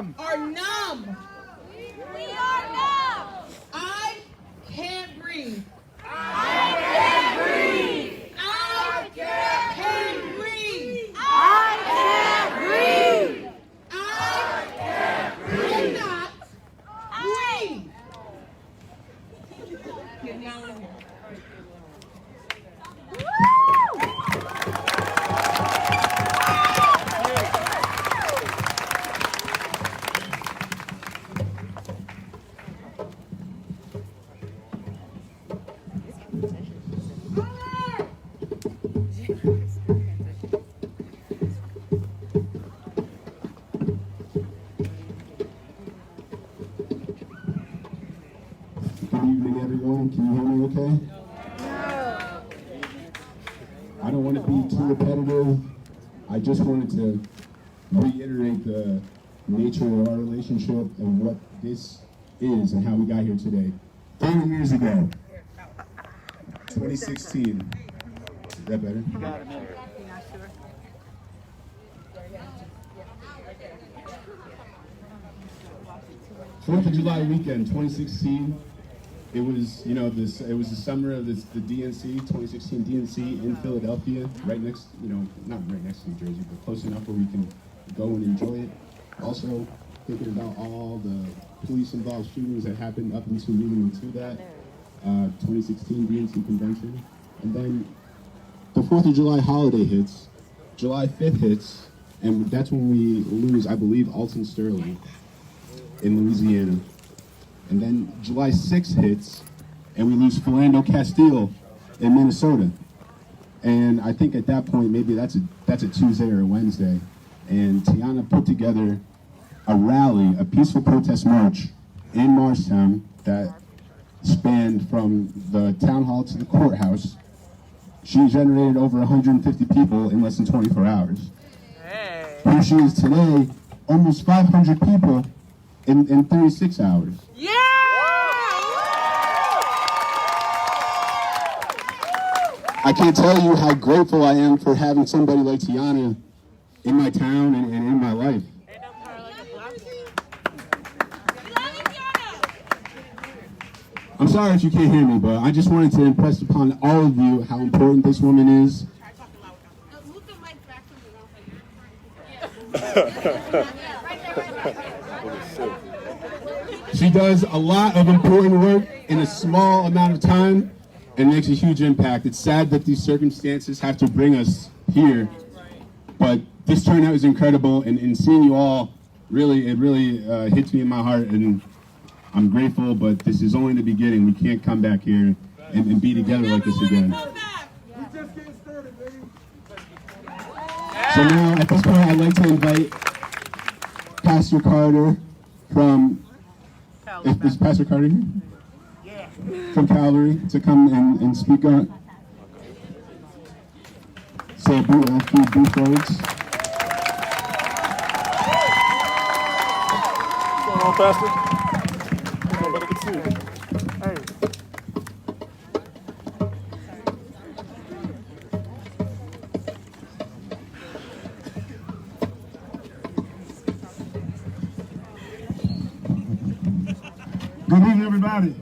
numb. are numb. We are numb. I can't breathe. I can't breathe. I can't breathe. I can't breathe. I cannot breathe. Get down in here. Good evening, everyone. Can you hear me okay? I don't want to be too repetitive. I just wanted to reiterate the nature of our relationship and what this is and how we got here today. 30 years ago, 2016. Is that better? You got it, man. 4th of July weekend, 2016. It was, it was the summer of the DNC, 2016 DNC in Philadelphia, right next, not right next to New Jersey, but close enough where we can go and enjoy it. Also, thinking about all the police-involved shootings that happened up until leading into that 2016 DNC convention. And then the 4th of July holiday hits, July 5th hits, and that's when we lose, I believe, Alton Sterling in Louisiana. And then July 6th hits, and we lose Philando Castile in Minnesota. And I think at that point, maybe that's a Tuesday or a Wednesday. And Tiana put together a rally, a peaceful protest march in Morristown that spanned from the town hall to the courthouse. She generated over 150 people in less than 24 hours. Hey. Here she is today, almost 500 people in 36 hours. Yeah! I can't tell you how grateful I am for having somebody like Tiana in my town and in my life. I'm sorry if you can't hear me, but I just wanted to impress upon all of you how important this woman is. She does a lot of important work in a small amount of time and makes a huge impact. It's sad that these circumstances have to bring us here, but this turnout is incredible, and seeing you all really hits me in my heart, and I'm grateful, but this is only the beginning. We can't come back here and be together like this again. So now, at this point, I'd like to invite Pastor Carter from, is Pastor Carter here? Yeah. From Calvary to come and speak on. Say a few brief words. What's going on, Pastor? Come on, brother, good to see you. Hey. Good evening, everybody.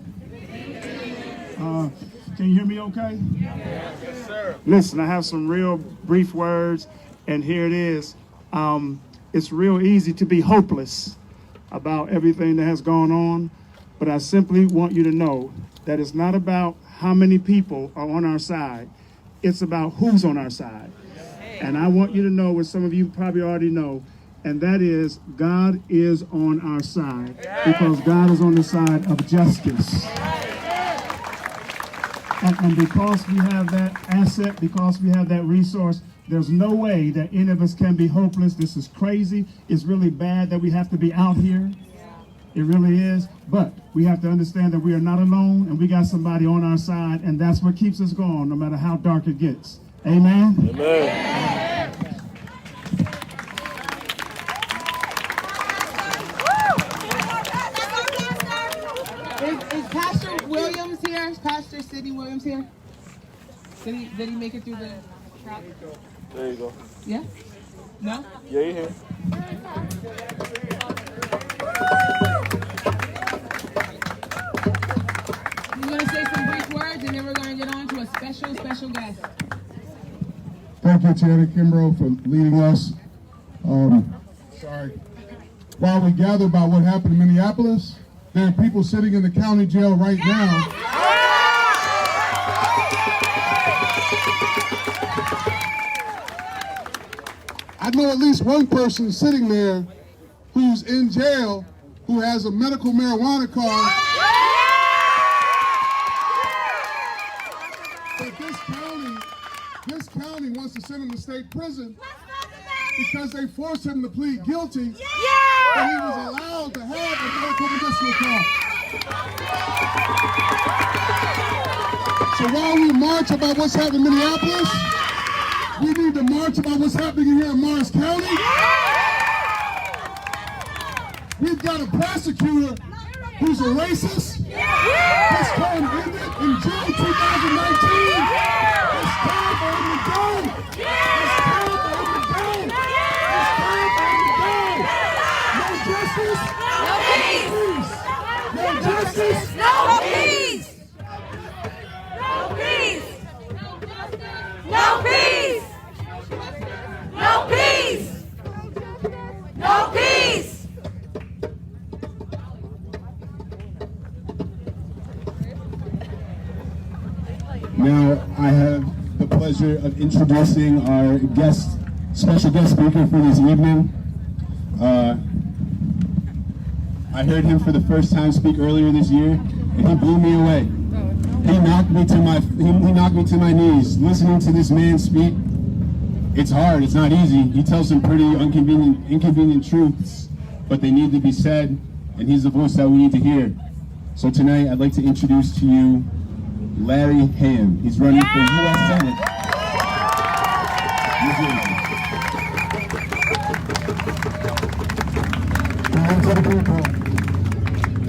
Can you hear me okay? Yes, sir. Listen, I have some real brief words, and here it is. It's real easy to be hopeless about everything that has gone on, but I simply want you to know that it's not about how many people are on our side. It's about who's on our side. And I want you to know what some of you probably already know, and that is God is on our side, because God is on the side of justice. And because we have that asset, because we have that resource, there's no way that any of us can be hopeless. This is crazy. It's really bad that we have to be out here. It really is. But we have to understand that we are not alone, and we got somebody on our side, and that's what keeps us going, no matter how dark it gets. Amen? Amen. Is Pastor Williams here? Is Pastor Sidney Williams here? Did he make it through the crowd? There you go. Yeah? No? Yeah, you here. special guest. Thank you, Tanner Kimbrough, for leading us. While we gather about what happened in Minneapolis, there are people sitting in the county jail right now. I know at least one person sitting there who's in jail who has a medical marijuana card. But this county wants to send him to state prison because they forced him to plead guilty, and he was allowed to have a medical medicinal card. So while we march about what's happening in Minneapolis, we need to march about what's happening here in Morris County. We've got a prosecutor who's a racist. His term ended in June 2019. It's time for him to go. It's time for him to go. It's time for him to go. No justice. No peace. No justice. No peace. No peace. No peace. No peace. No peace. Now, I have the pleasure of introducing our special guest speaker for this evening. I heard him for the first time speak earlier this year, and he blew me away. He knocked me to my knees. Listening to this man speak, it's hard, it's not easy. He tells some pretty inconvenient truths, but they need to be said, and he's the voice that we need to hear. So tonight, I'd like to introduce to you Larry Ham. He's running for U.S. Senate. Power to the people.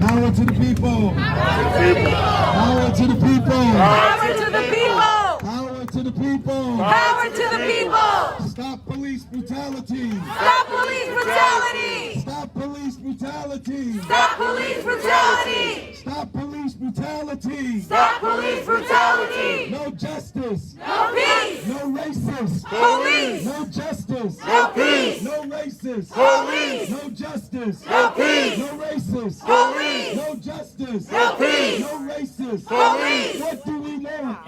Power to the people. Power to the people. Power to the people. Power to the people. Power to the people. Stop police brutality. Stop police brutality. Stop police brutality. Stop police brutality. Stop police brutality. Stop police brutality. No justice. No peace. No racist. Police. No justice. No peace. No racist. Police. No justice. No peace. No racist. Police. No justice. No peace. No racist. Police. What do we want?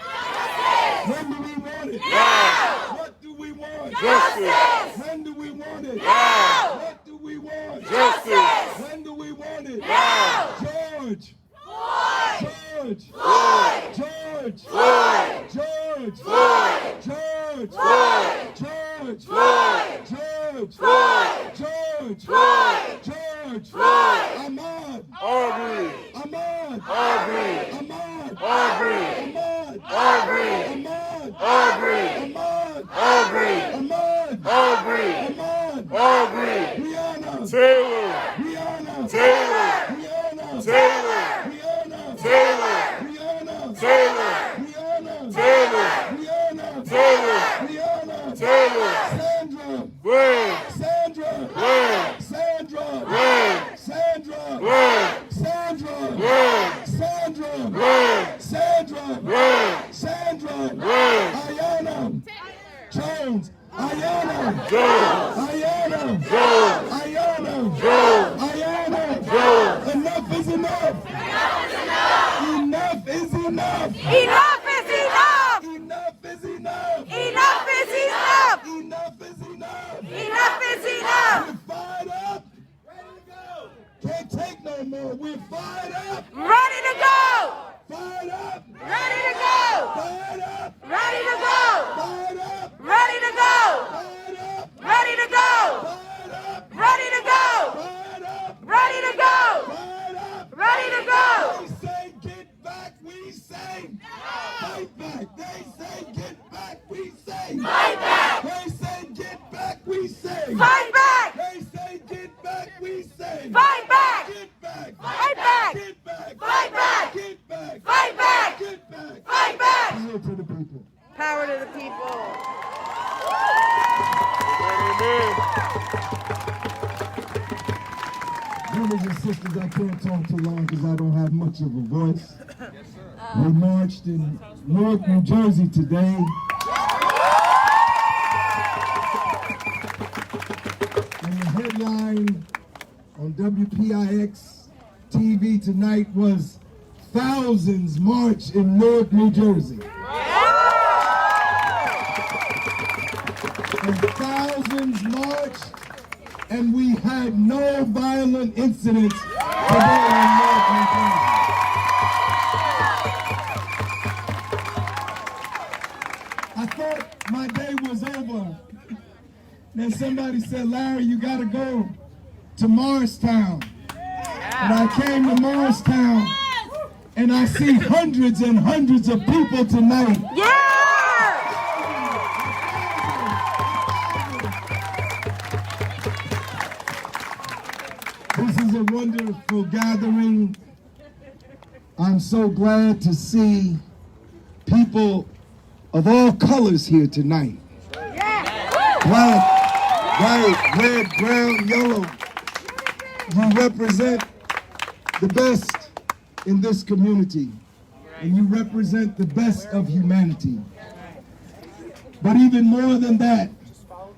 When do we want it? Now. What do we want? Justice. When do we want it? Now. What do we want? Justice. When do we want it? Now. George. Floyd. George. Floyd. George. Floyd. George. Floyd. George. Floyd. George. Floyd. George. Floyd. George. Floyd. George. Floyd. Ahmaud. Aubrey. Ahmaud. Aubrey. Ahmaud. Aubrey. Ahmaud. Aubrey. Ahmaud. Aubrey. Ahmaud. Aubrey. Ahmaud. Aubrey. Ahmaud. Aubrey. Rihanna. Taylor. Rihanna. Taylor. Rihanna. Taylor. Rihanna. Taylor. Rihanna. Taylor. Rihanna. Taylor. Rihanna. Taylor. Rihanna. Taylor. Sandra. Win. Sandra. Win. Sandra. Win. Sandra. Win. Sandra. Win. Sandra. Win. Sandra. Win. Sandra. Win. Ayana. Jones. Ayana. Jones. Ayana. Jones. Ayana. Jones. Ayana. Jones. Enough is enough. Enough is enough. Enough is enough. Enough is enough. Enough is enough. Enough is enough. Enough is enough. We're fired up. Ready to go. Can't take no more. We're fired up. Ready to go. Fired up. Ready to go. Fired up. Ready to go. Fired up. Ready to go. Fired up. Ready to go. Fired up. Ready to go. Fired up. Ready to go. Fired up. Ready to go. They say get back. We say fight back. They say get back. We say Fight back. They say get back. We say Fight back. They say get back. We say Fight back. Get back. Fight back. Get back. Fight back. Get back. Fight back. Get back. Fight back. Power to the people. Power to the people. Brothers and sisters, I can't talk too long because I don't have much of a voice. We marched in Newark, New Jersey today. And the headline on WPIX TV tonight was "Thousands March in Newark, New Jersey." And thousands marched, and we had no violent incidents today in Newark, New Jersey. I thought my day was over. Then somebody said, "Larry, you gotta go to Morristown." And I came to Morristown, and I see hundreds and hundreds of people tonight. This is a wonderful gathering. I'm so glad to see people of all colors here tonight. Black, white, red, brown, yellow. You represent the best in this community, and you represent the best of humanity. But even more than that,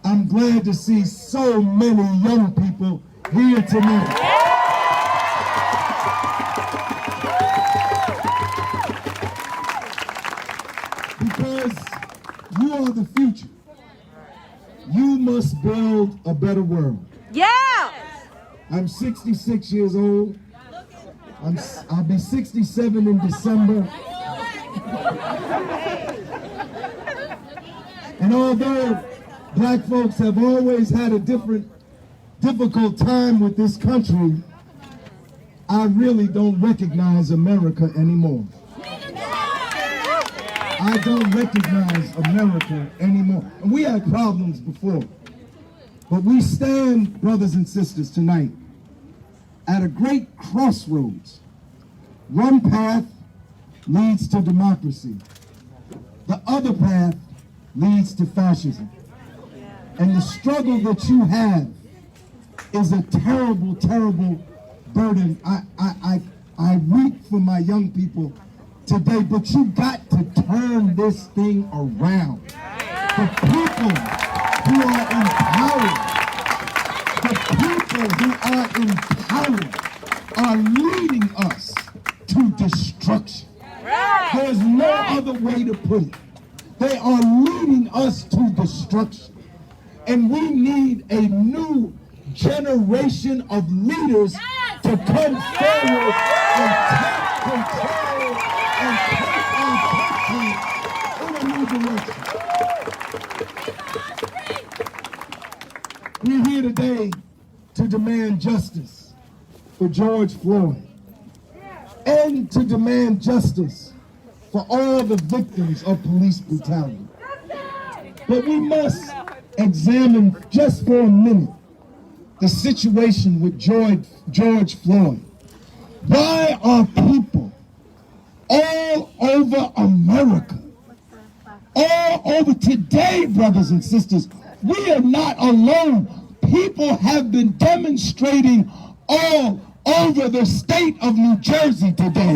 I'm glad to see so many young people here tonight. Because you are the future. You must build a better world. I'm 66 years old. I'll be 67 in December. And although black folks have always had a difficult time with this country, I really don't recognize America anymore. I don't recognize America anymore. And we had problems before. But we stand, brothers and sisters, tonight at a great crossroads. One path leads to democracy. The other path leads to fascism. And the struggle that you have is a terrible, terrible burden. I weep for my young people today, but you got to turn this thing around. The people who are empowered, are leading us to destruction. There's no other way to put it. They are leading us to destruction. And we need a new generation of leaders to come forward and take control and take our country in a new direction. We're here today to demand justice for George Floyd and to demand justice for all the victims of police brutality. But we must examine just for a minute the situation with George Floyd. Why are people all over America, all over today, brothers and sisters, we are not alone. People have been demonstrating all over the state of New Jersey today.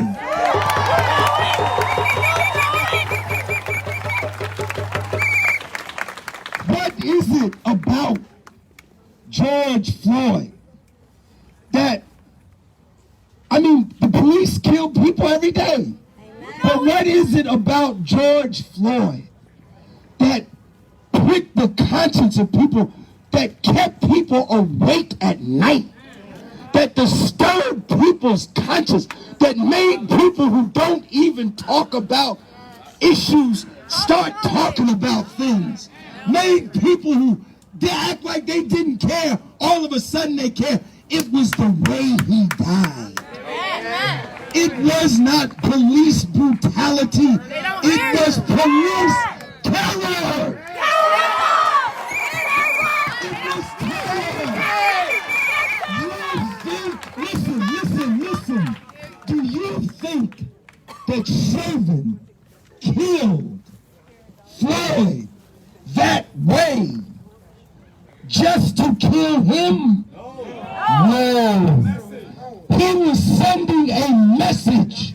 What is it about George Floyd that, the police kill people every day. But what is it about George Floyd that pricked the conscience of people, that kept people awake at night, that disturbed people's conscience, that made people who don't even talk about issues start talking about things, made people who they act like they didn't care, all of a sudden they care? It was the way he died. It was not police brutality. It was police terror. It was terror. Listen. Do you think that Chauvin killed Floyd that way just to kill him? No. He was sending a message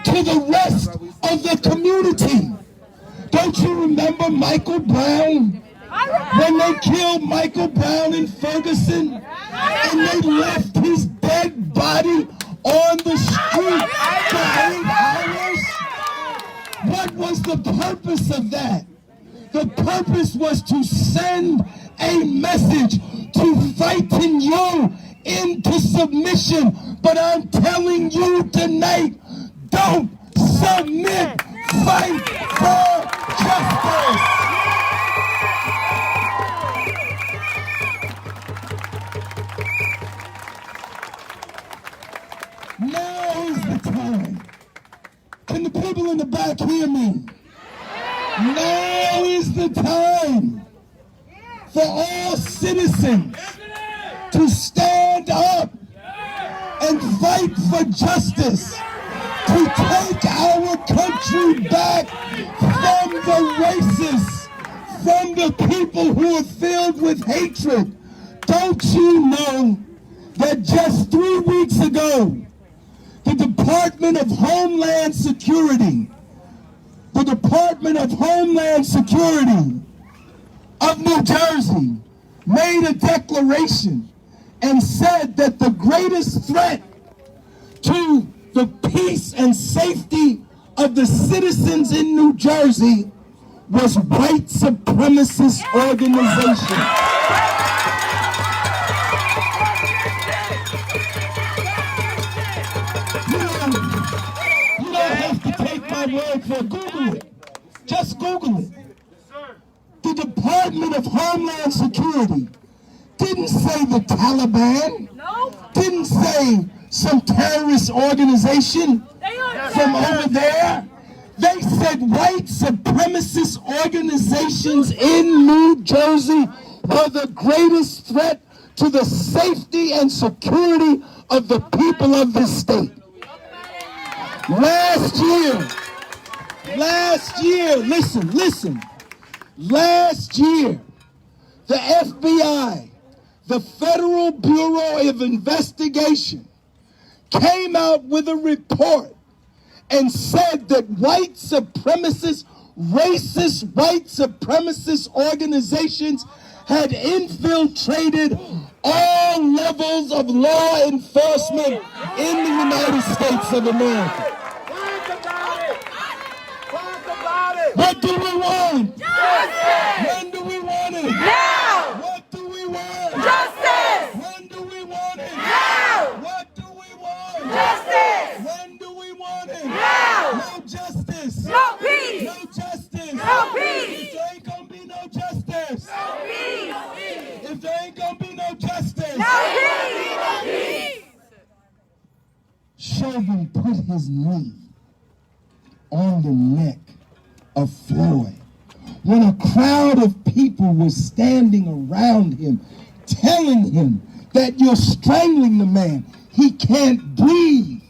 to the rest of the community Michael Brown? When they killed Michael Brown in Ferguson and they left his dead body on the street for 8 hours? What was the purpose of that? The purpose was to send a message to frighten you into submission. But I'm telling you tonight, don't submit. Fight for justice. Now is the time. Can the people in the back hear me? Now is the time for all citizens to stand up and fight for justice, to take our country back from the racists, from the people who are filled with hatred. Don't you know that just 3 weeks ago, the Department of Homeland Security of New Jersey made a declaration and said that the greatest threat to the peace and safety of the citizens in New Jersey was white supremacist organizations. You don't have to take my word for it. Google it. Just Google it. The Department of Homeland Security didn't say the Taliban, didn't say some terrorist organization from over there. They said white supremacist organizations in New Jersey were the greatest threat to the safety and security of the people of this state. Last year, listen. Last year, the FBI, the Federal Bureau of Investigation, came out with a report and said that white supremacist, racist white supremacist organizations had infiltrated all levels of law enforcement in the United States of America. What do we want? Justice! When do we want it? Now! What do we want? Justice! When do we want it? Now! What do we want? Justice! When do we want it? Now! No justice! No peace! No justice! No peace! If there ain't gonna be no justice! No peace! If there ain't gonna be no justice! No peace! No peace! Chauvin put his knee on the neck of Floyd when a crowd of people was standing around him telling him that you're strangling the man. He can't breathe.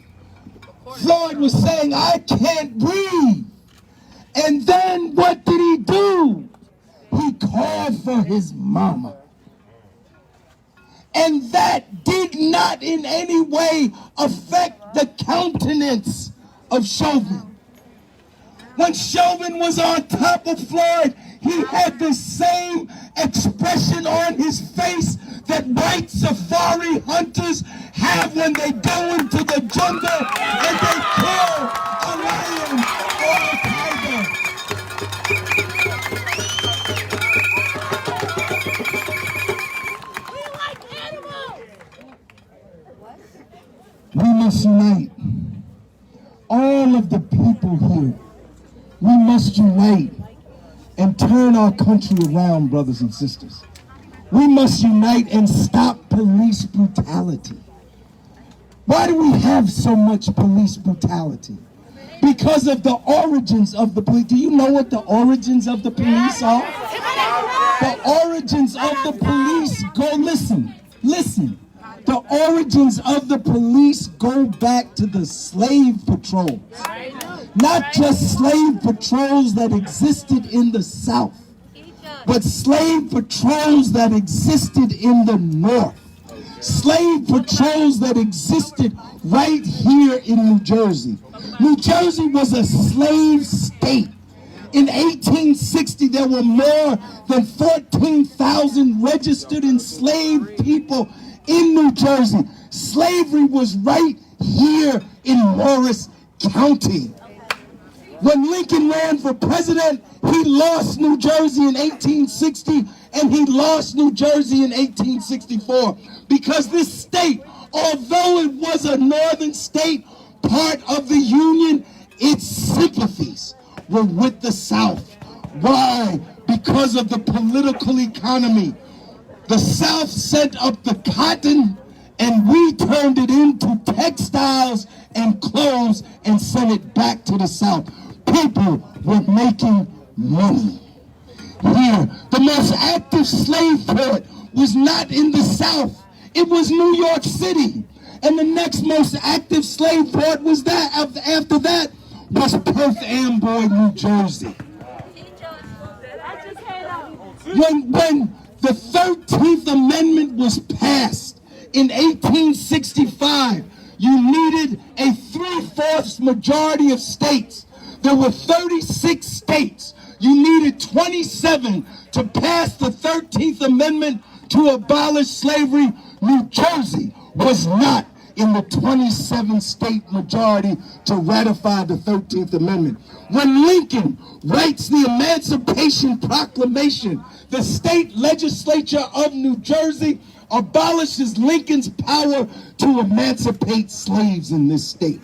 Floyd was saying, I can't breathe. And then what did he do? He called for his mama. And that did not in any way affect the countenance of Chauvin. When Chauvin was on top of Floyd, he had the same expression on his face that white safari hunters have when they go into the jungle and they kill a lion or a tiger. We like animals! We must unite. All of the people here. We must unite and turn our country around, brothers and sisters. We must unite and stop police brutality. Why do we have so much police brutality? Because of the origins of the police. Do you know what the origins of the police are? The origins of the police go, listen. The origins of the police go back to the slave patrols. Not just slave patrols that existed in the South, but slave patrols that existed in the North. Slave patrols that existed right here in New Jersey. New Jersey was a slave state. In 1860, there were more than 14,000 registered enslaved people in New Jersey. Slavery was right here in Morris County. When Lincoln ran for president, he lost New Jersey in 1860, and he lost New Jersey in 1864, because this state, although it was a northern state, part of the Union, its sympathies were with the South. Why? Because of the political economy. The South sent up the cotton, and we turned it into textiles and clothes and sent it back to the South. People were making money. Here, the most active slave port was not in the South. It was New York City. And the next most active slave port was that, after that, was Perth Amboy, New Jersey. When the 13th Amendment was passed in 1865, you needed a 3/4 majority of states. There were 36 states. You needed 27 to pass the 13th Amendment to abolish slavery. New Jersey was not in the 27-state majority to ratify the 13th Amendment. When Lincoln writes the Emancipation Proclamation, the state legislature of New Jersey abolishes Lincoln's power to emancipate slaves in this state.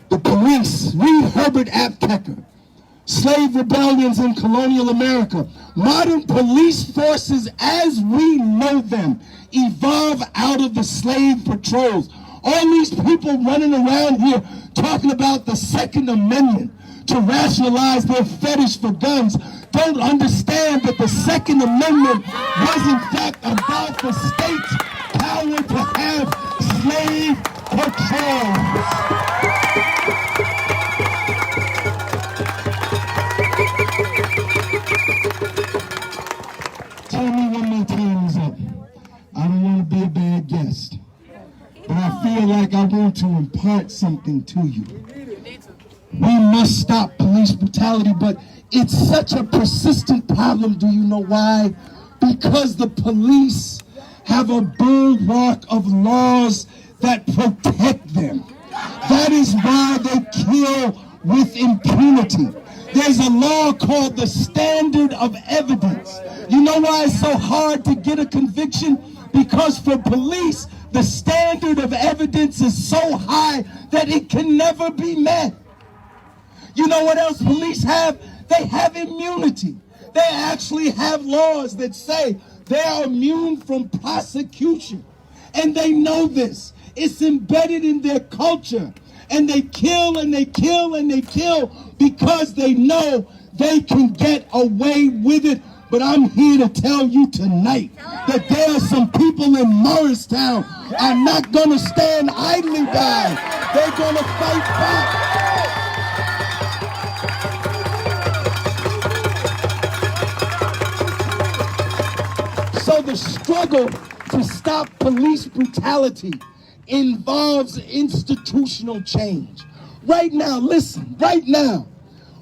The police, read Herbert Aptheker, Slave Rebellions in Colonial America. Modern police forces as we know them evolve out of the slave patrols. All these people running around here talking about the Second Amendment to rationalize their fetish for guns don't understand that the Second Amendment was in fact about the state's power to have slave patrols. Tell me when my time is up. I don't want to be a bad guest, but I feel like I want to impart something to you. We must stop police brutality, but it's such a persistent problem. Do you know why? Because the police have a bulwark of laws that protect them. That is why they kill with impunity. There's a law called the standard of evidence. You know why it's so hard to get a conviction? Because for police, the standard of evidence is so high that it can never be met. You know what else police have? They have immunity. They actually have laws that say they are immune from prosecution. And they know this. It's embedded in their culture. And they kill and they kill and they kill because they know they can get away with it. But I'm here to tell you tonight that there are some people in Morristown are not going to stand idly by. They're going to fight back. So the struggle to stop police brutality involves institutional change. Right now, listen, right now,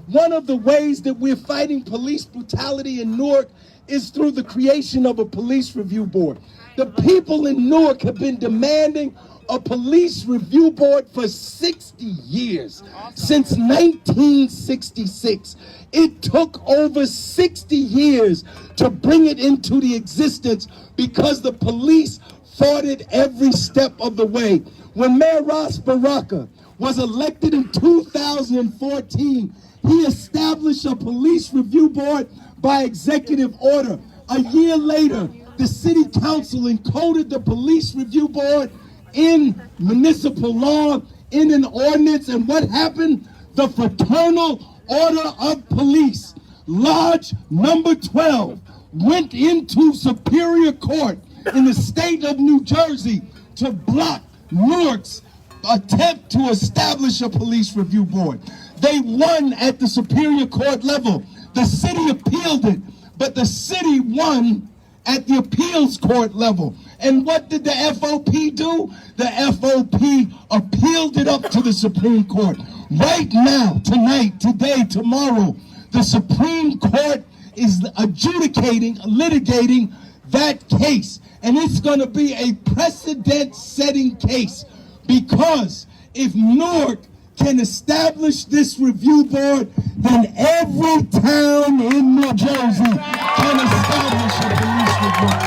one of the ways that we're fighting police brutality in Newark is through the creation of a police review board. The people in Newark have been demanding a police review board for 60 years, since 1966. It took over 60 years to bring it into the existence because the police fought it every step of the way. When Mayor Ross Baraka was elected in 2014, he established a police review board by executive order. A year later, the city council encoded the police review board in municipal law, in an ordinance, and what happened? The Fraternal Order of Police, Lodge number 12, went into Superior Court in the state of New Jersey to block Newark's attempt to establish a police review board. They won at the Superior Court level. The city appealed it, but the city won at the appeals court level. And what did the FOP do? The FOP appealed it up to the Supreme Court. Right now, tonight, today, tomorrow, the Supreme Court is litigating that case. And it's going to be a precedent-setting case, because if Newark can establish this review board, then every town in New Jersey can establish a police review board.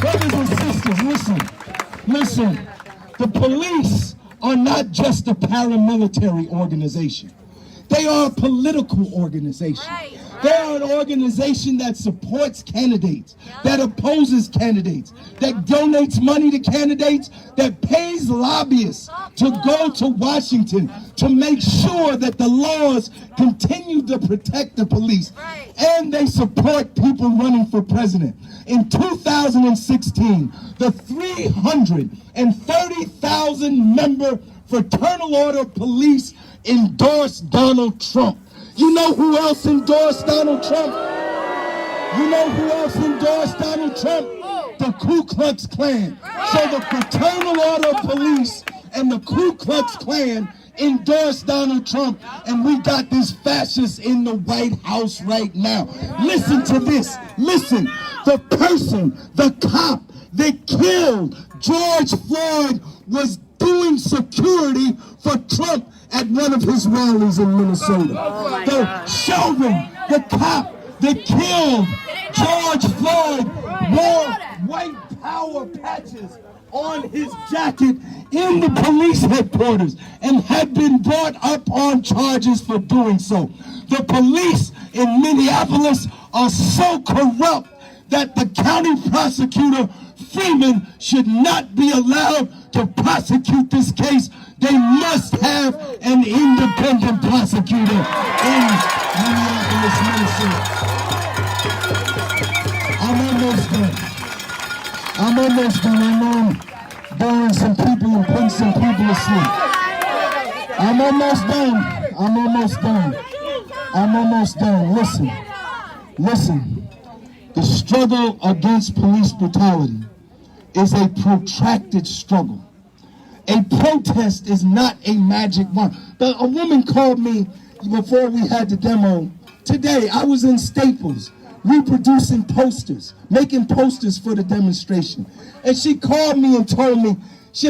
Brothers and sisters, listen. The police are not just a paramilitary organization. They are a political organization. They are an organization that supports candidates, that opposes candidates, that donates money to candidates, that pays lobbyists to go to Washington to make sure that the laws continue to protect the police. And they support people running for president. In 2016, the 330,000 member Fraternal Order Police endorsed Donald Trump. You know who else endorsed Donald Trump? The Ku Klux Klan. So the Fraternal Order Police and the Ku Klux Klan endorsed Donald Trump, and we got this fascist in the White House right now. Listen to this. Listen. The cop that killed George Floyd was doing security for Trump at one of his rallies in Minnesota. The cop that killed George Floyd wore white power patches on his jacket in the police headquarters and had been brought up on charges for doing so. The police in Minneapolis are so corrupt that the county prosecutor, Freeman, should not be allowed to prosecute this case. They must have an independent prosecutor in Minneapolis, Minnesota. I'm almost done. I know I'm boring some people and putting some people to sleep. I'm almost done. Listen. The struggle against police brutality is a protracted struggle. A protest is not a magic wand. A woman called me before we had the demo. Today, I was in Staples reproducing posters, making posters for the demonstration. And she called me and told me,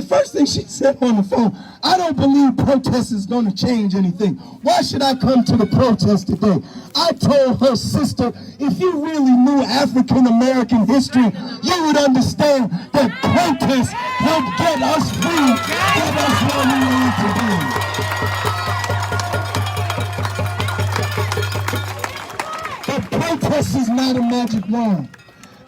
first thing she said on the phone, I don't believe protest is going to change anything. Why should I come to the protest today? I told her, sister, if you really knew African American history, you would understand that protests help get us free, get us where we need to be. But protest is not a magic wand.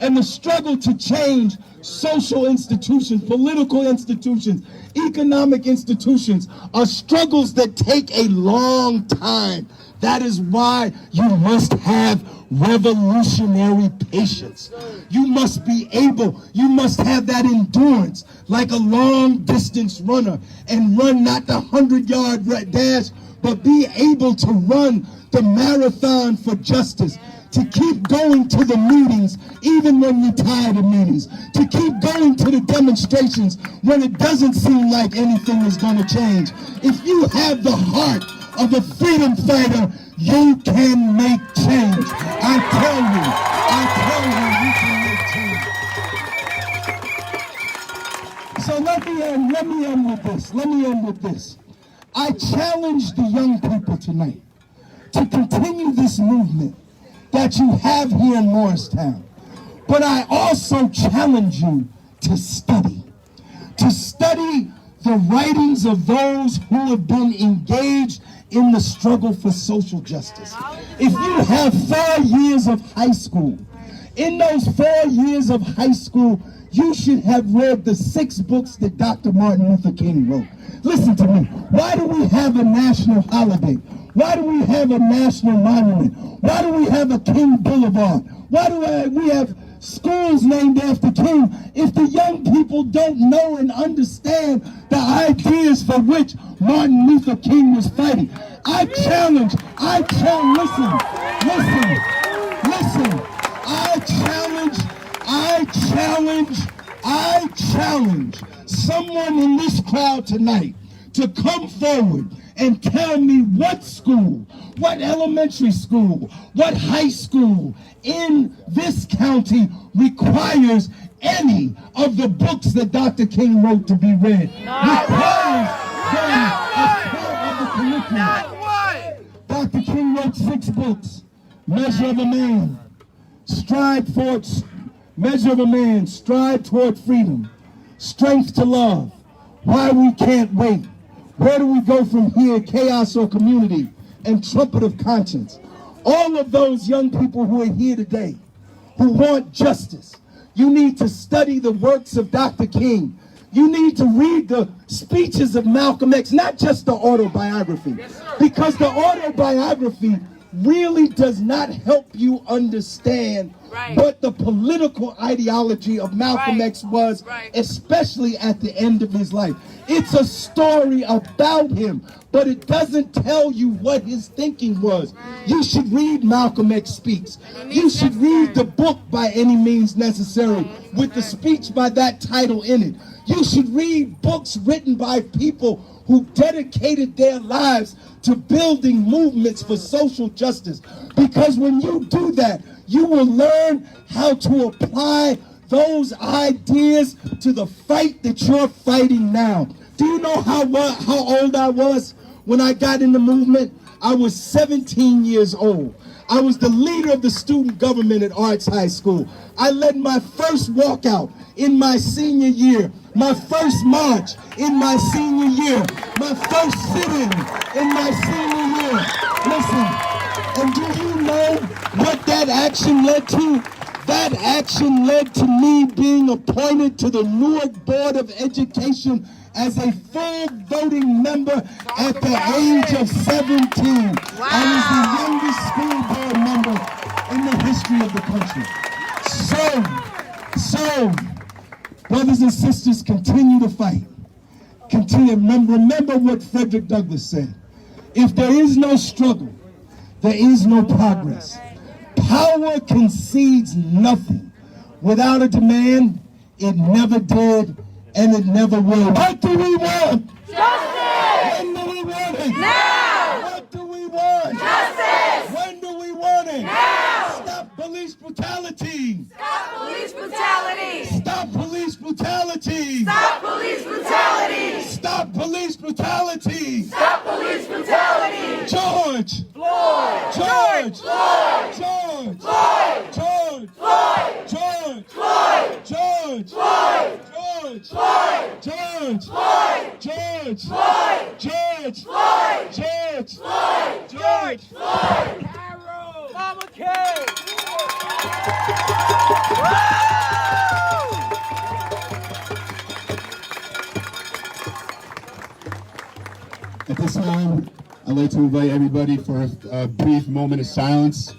And the struggle to change social institutions, political institutions, economic institutions are struggles that take a long time. That is why you must have revolutionary patience. You must have that endurance like a long distance runner and run not the 100-yard dash, but be able to run the marathon for justice. To keep going to the meetings even when you're tired of meetings. To keep going to the demonstrations when it doesn't seem like anything is going to change. If you have the heart of a freedom fighter, you can make change. I tell you, you can make change. So let me end with this. I challenge the young people tonight to continue this movement that you have here in Morristown. But I also challenge you to study the writings of those who have been engaged in the struggle for social justice. If you have 4 years of high school, in those 4 years of high school, you should have read the 6 books that Dr. Martin Luther King wrote. Listen to me. Why do we have a national holiday? Why do we have a national monument? Why do we have a King Boulevard? Why do we have schools named after King if the young people don't know and understand the ideas for which Martin Luther King was fighting? I challenge someone in this crowd tonight to come forward and tell me what school, what elementary school, what high school in this county requires any of the books that Dr. King wrote to be read. Requires them as part of the curriculum. Dr. King wrote 6 books. Measure of a Man, Measure of a Man, Stride Toward Freedom, Strength to Love, Why We Can't Wait, Where Do We Go From Here, Chaos or Community, and Trumpet of Conscience. All of those young people who are here today, who want justice, you need to study the works of Dr. King. You need to read the speeches of Malcolm X, not just the autobiography, because the autobiography really does not help you understand what the political ideology of Malcolm X was, especially at the end of his life. It's a story about him, but it doesn't tell you what his thinking was. You should read Malcolm X Speaks. You should read the book By Any Means Necessary with the speech by that title in it. You should read books written by people who dedicated their lives to building movements for social justice. Because when you do that, you will learn how to apply those ideas to the fight that you're fighting now. Do you know how old I was when I got in the movement? I was 17 years old. I was the leader of the student government at Arts High School. I led my first walkout in my senior year, my first march in my senior year, my first sit-in in my senior year. Listen, and do you know what that action led to? That action led to me being appointed to the Newark Board of Education as a full voting member at the age of 17. I was the youngest school board member in the history of the country. So, brothers and sisters, continue to fight. Continue. Remember what Frederick Douglass said. If there is no struggle, there is no progress. Power concedes nothing. Without a demand, it never did, and it never will. What do we want? Justice! When do we want it? Now! What do we want? Justice! When do we want it? Now! Stop police brutality! Stop police brutality! Stop police brutality! Stop police brutality! Stop police brutality! Stop police brutality! George! Floyd! George! Floyd! George! Floyd! George! Floyd! George! Floyd! George! Floyd! George! Floyd! George! Floyd! George! Floyd! George! Floyd! George! Floyd! George! Floyd! Mama K. At this time, I'd like to invite everybody for a brief moment of silence.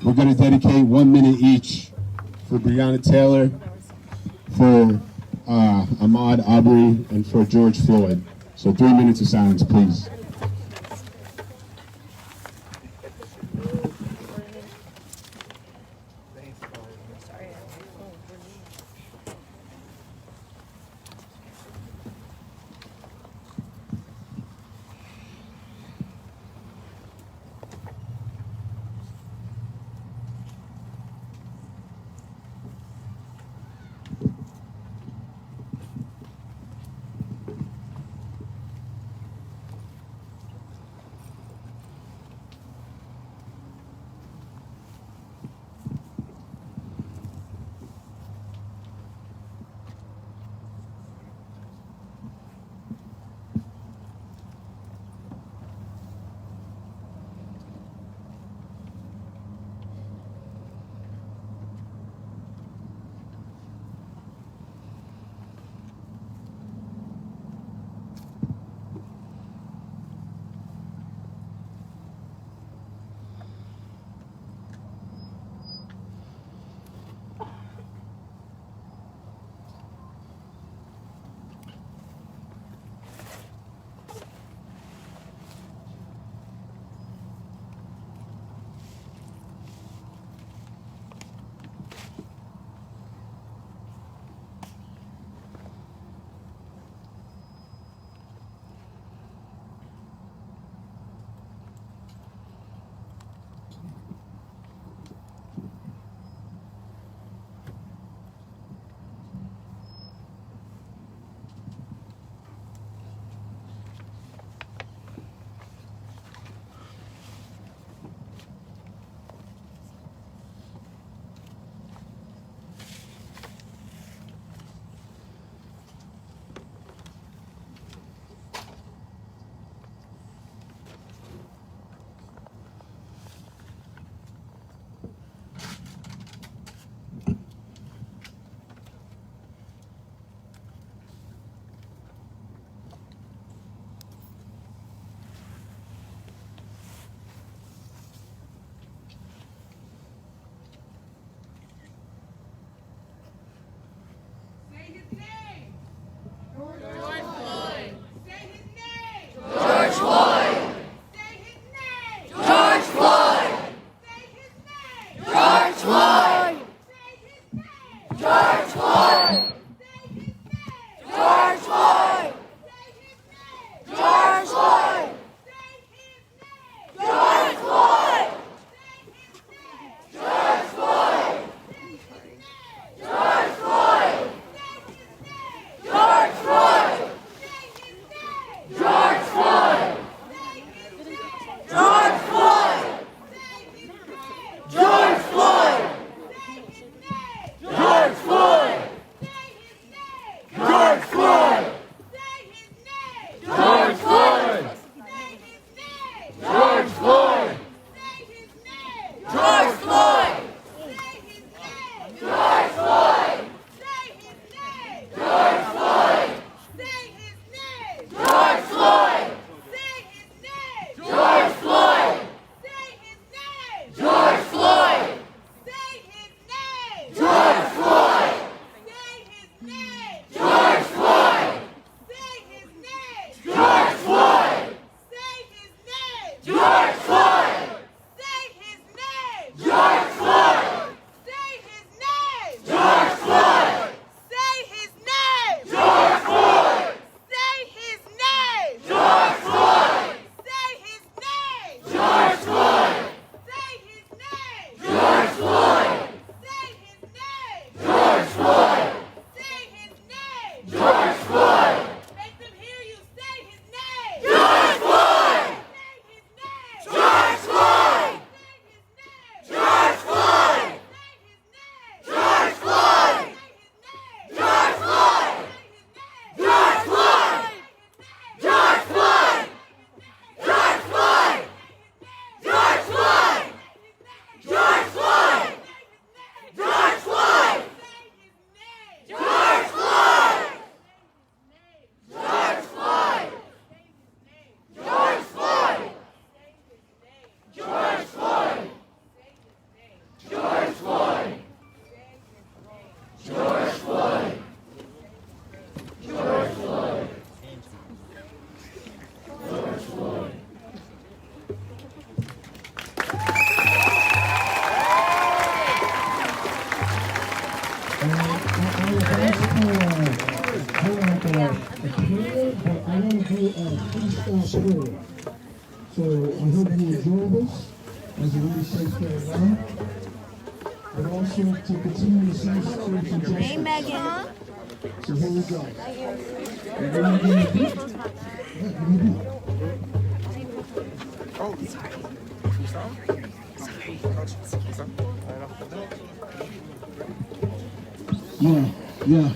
We're going to dedicate 1 minute each for Breonna Taylor, for Ahmaud Arbery, and for George Floyd. So 3 minutes of silence, please. do a freestyle score. So I hope you enjoy this as a really safe farewell, but also to continue to see spiritual justice. Hey, Megan. So here we go. You're gonna give me a beat? Yeah, give me a beat. Oh, sorry. Yeah.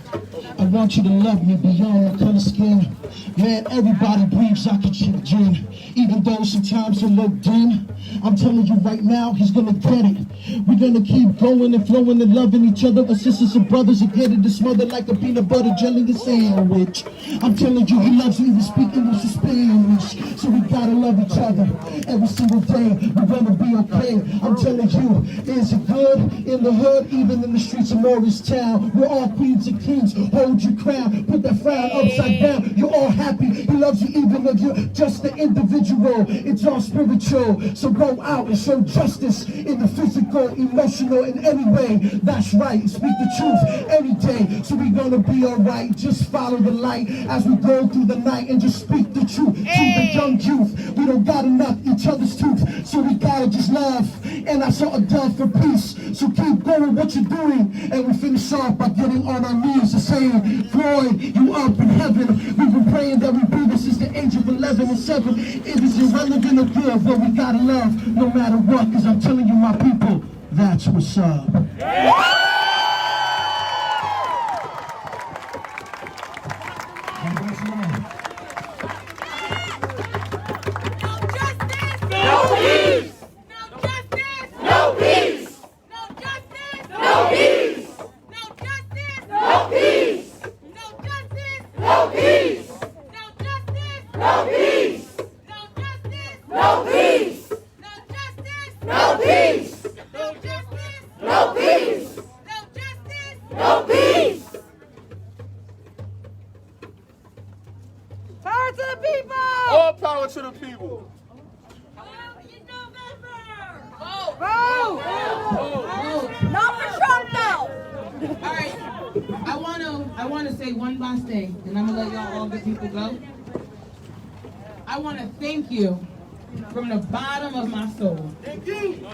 I want you to love me beyond the color skin. Man, everybody breathes oxygen, even though sometimes it look dim. I'm telling you right now, he's gonna get it. We're gonna keep going and flowing and loving each other. Our sisters and brothers are getting smothered like a peanut butter jelly and sandwich. I'm telling you, he loves you even speak English and Spanish. So we gotta love each other every single day. We're gonna be okay. I'm telling you, is it good in the hood, even in the streets of Morristown? We're all queens and kings. Hold your crown, put that frown upside down. You're all happy. He loves you even if you're just an individual. It's all spiritual. So go out and show justice in the physical, emotional, in any way. That's right. Speak the truth every day. So we're gonna be alright. Just follow the light as we go through the night and just speak the truth to the young youth. We don't got enough each other's truth, so we gotta just love. And I saw a dove for peace. So keep going what you're doing. And we finish off by getting on our knees and saying, Floyd, you up in heaven. We've been praying that we be this since the age of 11 and 7. It is irrelevant or good, but we gotta love no matter what, because I'm telling you, my people, that's what's up. Power to the people! All power to the people. Vote! Not for Trump, though! All right, I wanna say one last thing, and I'm gonna let y'all all good people go. I wanna thank you from the bottom of my soul. Thank you!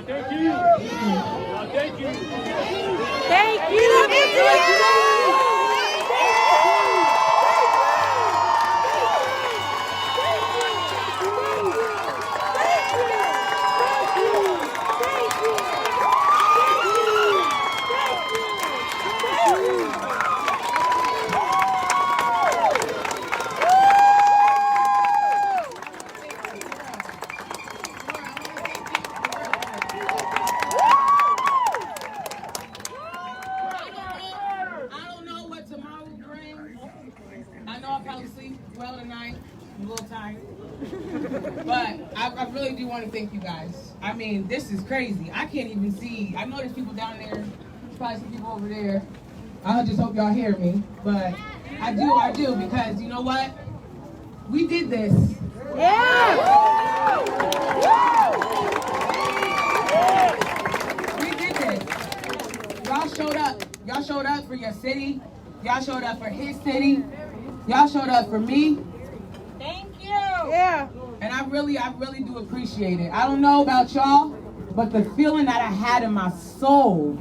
Well tonight, I'm a little tired, but I really do want to thank you guys. I mean, this is crazy. I can't even see. I know there's people down there, probably some people over there. I just hope y'all hear me, but I do, because you know what? We did this. We did this. Y'all showed up. Y'all showed up for your city. Y'all showed up for his city. Y'all showed up for me. Thank you! Yeah! And I really do appreciate it. I don't know about y'all, but the feeling that I had in my soul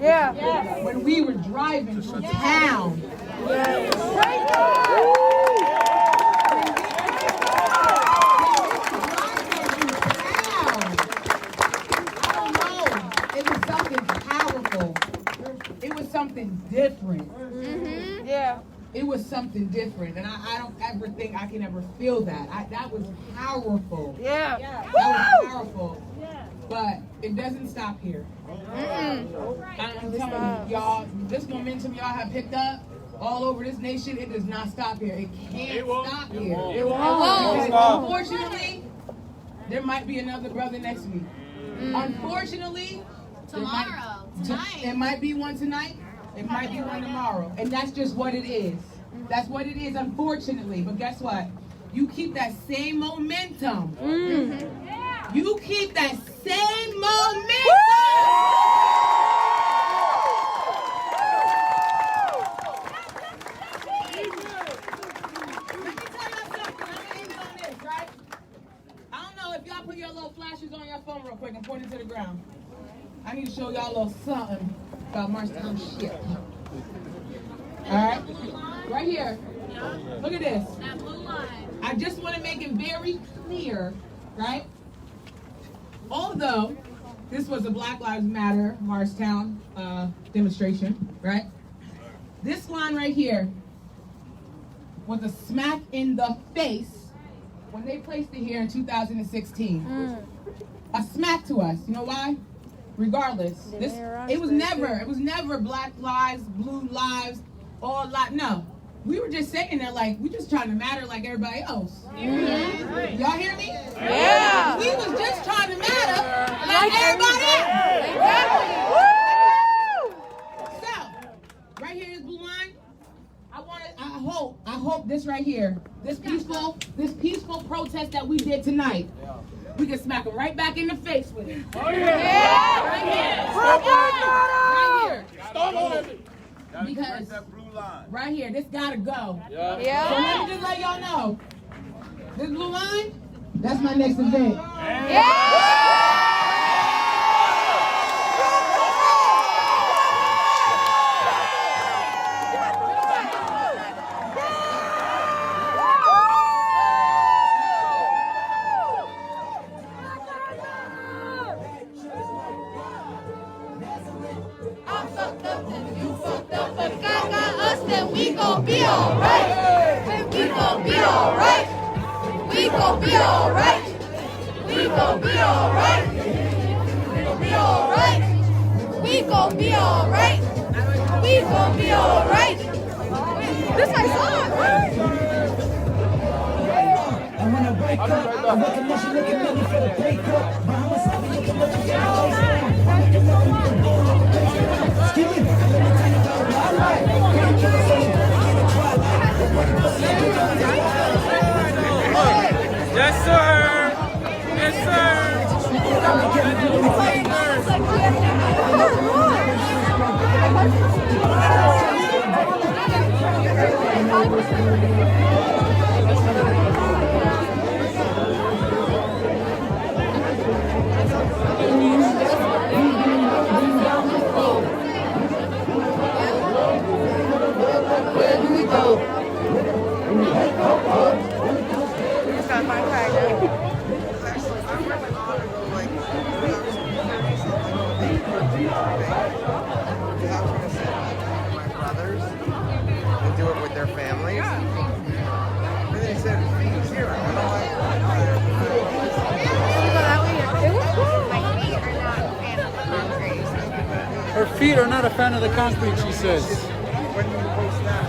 when we were driving through town. I don't know. It was something powerful. It was something different. Yeah. It was something different, and I don't ever think I can ever feel that. That was powerful. Yeah. That was powerful. But it doesn't stop here. I'm telling you, y'all, this momentum y'all have picked up all over this nation, it does not stop here. It can't stop here. It won't. Unfortunately, there might be another brother next week. Unfortunately, tonight. It might be one tonight. It might be one tomorrow. And that's just what it is. That's what it is, unfortunately. But guess what? You keep that same momentum. You keep that same momentum. Let me tell y'all something. ground. I need to show y'all a little something about Morristown shit. Alright? Right here. Look at this. I just want to make it very clear, right? Although this was a Black Lives Matter Morristown demonstration, right? This line right here was a smack in the face when they placed it here in 2016. A smack to us. You know why? Regardless, it was never Black lives, blue lives, all lives. No, we were just saying that like we just trying to matter like everybody else. Y'all hear me? Yeah. We was just trying to matter like everybody else. Exactly. Woo! So, right here is blue line. I hope this right here, this peaceful protest that we did tonight, we can smack them right back in the face with it. Oh, yeah. Right here. Right here. Because right here, this gotta go. Yeah. So let me just let y'all know. This blue line, that's my next event. Yeah. We gon' be alright. We gon' be alright. We gon' be alright. We gon' be alright. We gon' be alright. We gon' be alright. We gon' be alright. This I saw, right? I wanna wake up. I recognize you looking at me for the break up. But I'm a looking at you. Excuse me. Yes, sir. Yes, sir. Where do we go? It's not my card. My brothers, they do it with their families. And they said, "Feet here." I don't know why. Her feet are not a fan of the concrete, she says. When do you post that?